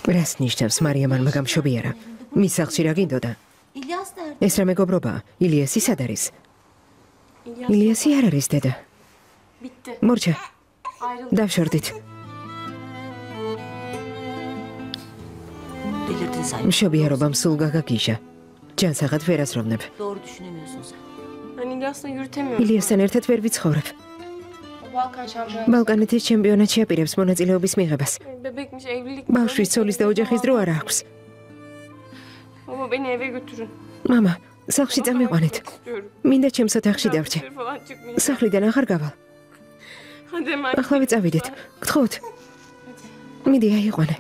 რას ნიშნავს მარიამანმა გამშობიარა? მის სახლში რა გინდოდა? ეს რა მეგობრობაა? ილიასი სად არის? ილიასი არ არის დედა. მორჩა. დავშორდით. მშობიარობამ სულ გაგაგიჟა. ჯანსაღად ვერ აზროვნებ. ილიასთან ერთად ვერ ვიცხოვრებ. ბალკანეთის ჩემპიონატში აპირებს მონაწილეობის მიღებას. ბავშვის ცოლის და ოჯახის დრო არ აქვს. მამა, სახლში წამიყვანეთ. მინდა ჩემს ოთახში დავრჩე. სახლიდან აღარ გავალ. ახლა წავიდეთ. გთხოვთ. მიდი აიყვანე.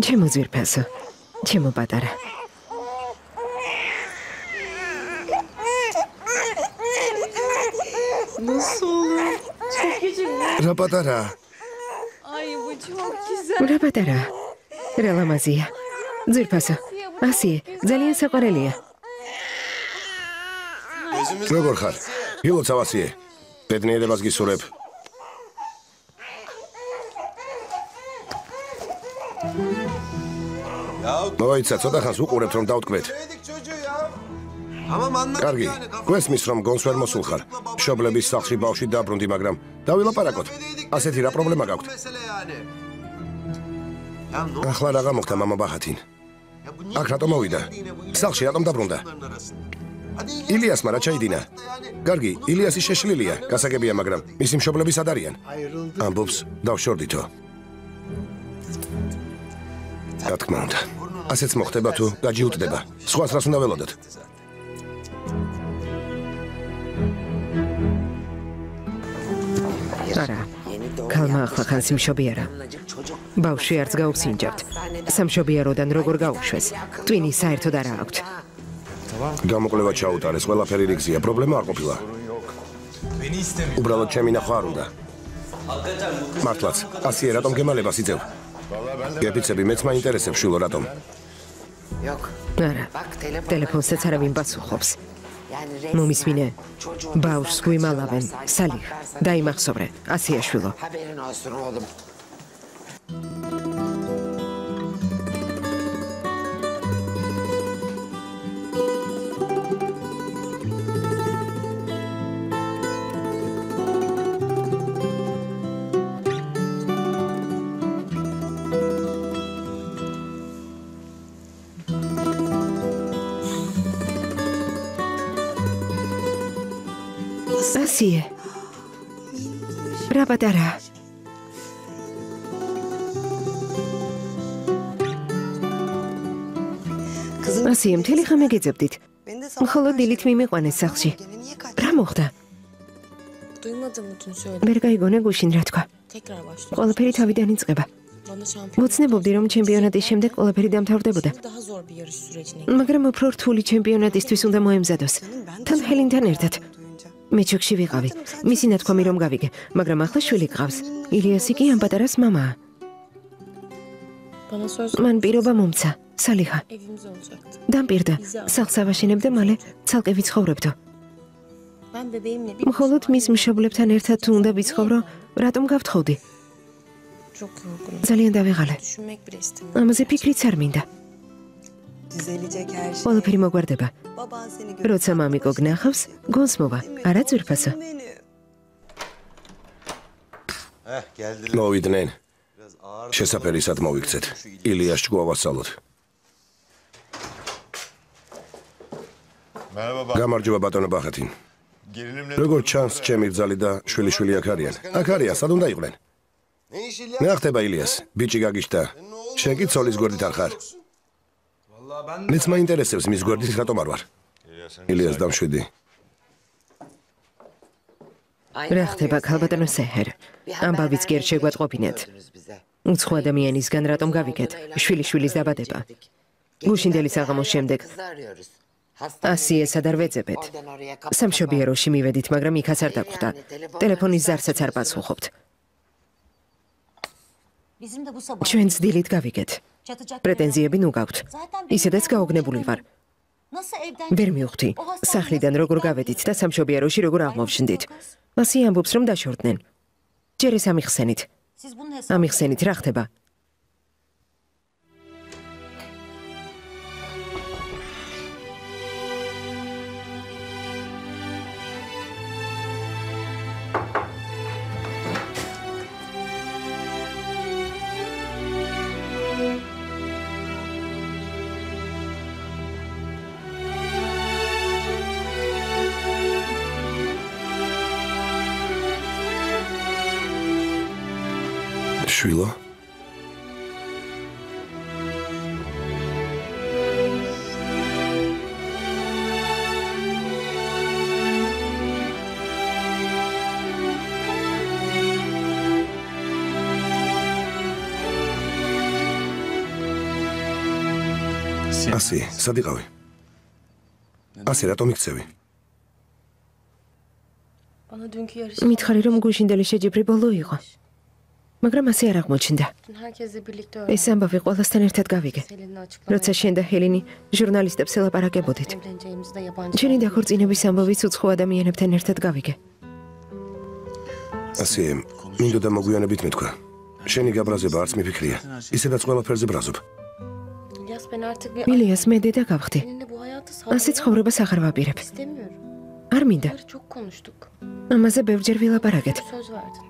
ჩემო ძვირფასო, ჩემო პატარა. რა პატარა? რა პატარა? რა ლამაზია. ძვირფასო, ასიე, ძალიან საყვარელია. როგორ ხარ? გილოცავ ასიე. ბედნიერებას გისურვებ. მოიცა, ცოტა ხანს უყურებთ რომ დავტკბეთ. კარგი, გვესმის რომ გონს ვერ მოსულ ხარ. მშობლების სახლში ბავშვი დაბრუნდი, მაგრამ დავილაპარაკოთ. ასეთი რა პრობლემა გაქვთ? ახლა რაღა მოხდა მამა ბახათინ? აქ რატომ მოვიდა? სახლში რატომ დაბრუნდა? ილიასმა რა ჩაიდინა? კარგი, ილიასი შეშლილია, გასაგებია, მაგრამ მისი მშობლები სად არიან? ამბობს, დავშორდითო. რა თქმა უნდა. ასეც მოხდება თუ გაჯიუტდება. სხვას რას უნდა ველოდოთ? არა. ქალმა ახლა ხანს იმშობიარა. ბავშვი არც გაუხსინჯავთ. სამშობიაროდან როგორ გაუშვეს? ტვინი საერთოდ არა აქვთ. გამოკვლევა ჩაუტარეს, ყველაფერი რიგზია, პრობლემა არ ყოფილა. უბრალოდ ჩემი ნახვა არ უნდა. მართლაც, ასიე რატომ გემალებას იწევ? გეფიცები, მეც მაინტერესებს შვილო რატომ? არა, ტელეფონსაც არავინ პასუხობს. მომისმინე, ბავშვს გვიმალავენ, სალიხ, დაიმახსოვრე, ასია შვილო. ასიე, რა პატარა? ასიე, მთელი ხანი გეძებდით. მხოლოდ დილით მიმიყვანეს სახლში. რა მოხდა? ვერ გაიგონე გუშინ რა თქვა. ყველაფერი თავიდან იწყება. მოცნებობდი რომ ჩემპიონატის შემდეგ ყველაფერი დამთავრდებოდა. მაგრამ უფრო რთული ჩემპიონატისთვის უნდა მოემზადოს. თან ჰელინთან ერთად. მე ჩოქში ვიყავი. მისი ნათქვამი რომ გავიგე, მაგრამ ახლა შვილი გყავს. ილიასი კი ამ პატარას მამაა. მან პირობა მომცა, სალიხა. დამპირდა, სახლს ავაშენებ და მალე ცალკე ვიცხოვრებდო. მხოლოდ მის მშობლებთან ერთად თუ უნდა ვიცხოვრო, რატომ გავთხოვდი? ძალიან დავიღალე. ამაზე ფიქრიც არ მინდა. ყველაფერი მოგვარდება. როცა მამიკო გნახავს, გონს მოვა, არა ძვირფასო? მოვიდნენ. შესაფერისად მოვიქცეთ. ილიას გვავასწავლოთ. გამარჯობა ბატონო ბახათინ. როგორ ჩანს ჩემი ძალი და შვილი აქ არიან? აქ არიან, სად უნდა იყვნენ? მე ხდება ილიას, ბიჭი გაგიშთა. შენ კი ცოლის გვერდით არ ხარ? მეც მაინტერესებს მის გვერდით რატომ არ ვარ? ილიას დამშვიდი. რა ხდება ქალბატონო სეჰერ? ამბავიც კი არ შეგვატყობინეთ. უცხო ადამიანისგან რატომ გავიგეთ? შვილიშვილის დაბადება. გუშინდელი საღამოს შემდეგ. ასიესად არ ვეძებეთ. სამშობიაროში მივედით, მაგრამ იქაც არ დაგვხვდა. ტელეფონის ზარსაც არ პასუხობთ. ჩვენც დილით გავიგეთ. პრეტენზიები ნუ გაქვთ. ისედაც გაოგნებული ვარ. ვერ მივხვდი. სახლიდან როგორ გავედით და სამშობიაროში როგორ აღმოვშნდით. მასი ამბობს, რომ დაშორდნენ. ჯერ ეს ამიხსენით. ამიხსენით რა ხდება? შვილო ასი, სად იყავი? ასი, რატომ იქცევი? მითხარი, რომ გუშინდელი შეჯიბრი ბოლო იყო. მაგრამ ასე არ აღმოჩნდა. ეს ამბავი ყველასთან ერთად გავიგე. როცა შენ და ჰელინი ჟურნალისტებს ელაპარაკებოდით. შენი დაქორწინების ამბავიც უცხო ადამიანებთან ერთად გავიგე. ასე, მინდოდა მოგვიანებით მეთქვა. შენი გაბრაზება არც მიფიქრია. ისედაც ყველაფერზე ბრაზობ. ილიას მე დედა გავხდი. ასე ცხოვრებას აღარ ვაპირებ. არ მინდა. ამაზე ბევრჯერ ვილაპარაკეთ.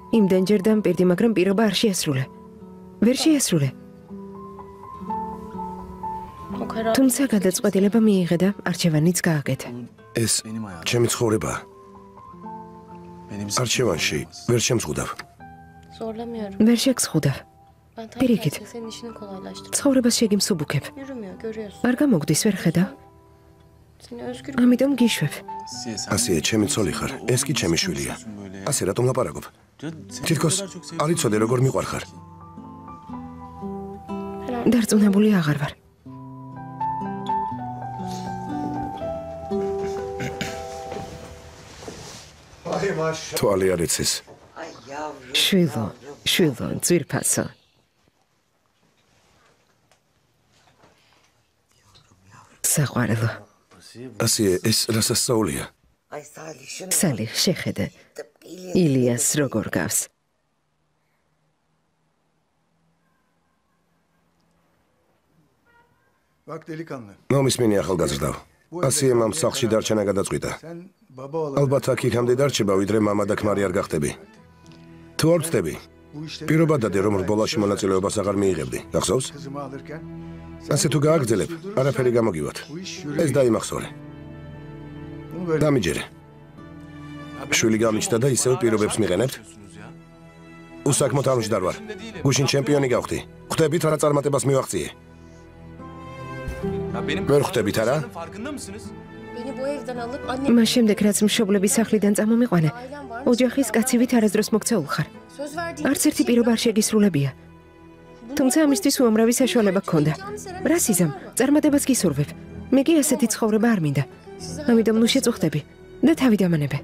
იმდენჯერ დამპირდი, მაგრამ პირობა არ შეასრულე. ვერ შეასრულე. თუმცა გადაწყვეტილება მიიღე და არჩევანიც გააკეთე. ეს ჩემი ცხოვრებაა. არჩევანში ვერ შემზღუდავ. ვერ შეგზღუდავ. პირიქით. ცხოვრებას შეგიმსუბუქებ. არ გამოგდის, ვერ ხედავ. ამიტომ გიშვებ. ასეა, ჩემი ცოლი ხარ. ეს კი ჩემი შვილია. ასე რატომ ლაპარაკობ? თითქოს არ იცოდე როგორ მიყვარხარ. დარწმუნებული აღარ ვარ. თვალი არ იცის. შვილო, შვილო, ძვირფასო. საყვარელო. ასეა, ეს რა სასწაულია? სალი, შეხედე. ილიას როგორ გავს? მომისმინე ახალგაზრდავ. ასეა, მამ სახლში დარჩენა გადაწყვიტა. ალბათ აქ იქამდე დარჩება, ვიდრე მამა და ქმარი არ გახდები. თუ არ ვწდები, პირობა დადე, რომ რბოლაში მონაწილეობას აღარ მიიღებდი. გახსოვს? ასე თუ გააგრძელებ, არაფერი გამოგივათ. ეს დაიმახსოვრე. დამიჯერე. შვილი გამიჩნდა და ისევ პირობებს მიყენებთ? უსაქმო თავმჯდარ ვარ. გუშინ ჩემპიონი გავხდი. ხვდებით რა წარმატებას მივაღწიე? ვერ ხვდებით არა? მას შემდეგ რაც მშობლების სახლიდან წამომიყვანე, ოჯახის კაცივით არასდროს მოქცეულ ხარ. არც ერთი პირობა არ შეგისრულებია. თუმცა ამისთვის უამრავი საშუალება გქონდა. რა სიზამ, წარმატებას გისურვებ. მე კი ასეთი ცხოვრება არ მინდა. ამიტომ ნუ შეწუხდები და თავი დამანებე.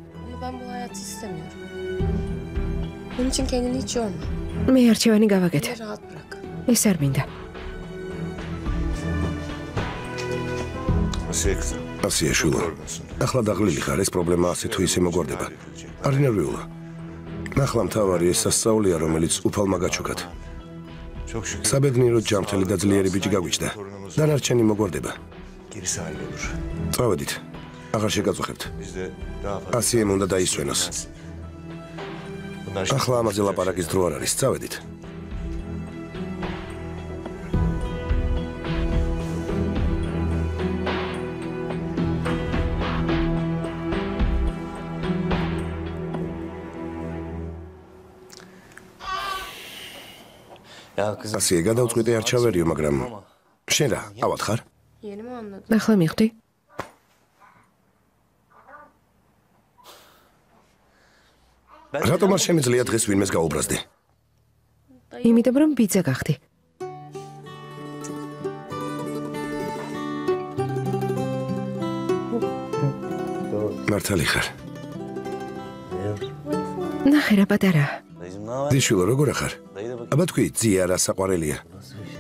მე არჩევანი გავაკეთე. ეს არ მინდა. ასეა, შვილო. ახლა დაღლილი ხარ, ეს პრობლემა ასე თუ ისე მოგვარდება. არ ინერვიულა. ახლა მთავარი ეს სასწაულია, რომელიც უფალმა გაჩუქათ. საბედნიეროდ ჯანმრთელი და ძლიერი ბიჭი გაგვიჩნდა. დანარჩენი მოგვარდება. წავედით. აღარ შეგაწუხებთ. ასეამ უნდა დაისვენოს. ახლა ამაზე ლაპარაკის დრო არ არის. წავედით. ასეა, გადავწყვიტე არ ჩავერიო, მაგრამ შენ რა, ავად ხარ? ახლა მიხვდი? რატომ არ შემიძლია დღეს ვინმეს გაუბრაზდე? იმიტომ რომ ბიძა გახდი. მართალი ხარ. ნახე რა პატარა. დიშვილო, როგორ ახარ? აბა თქვი, ძია რა საყვარელია.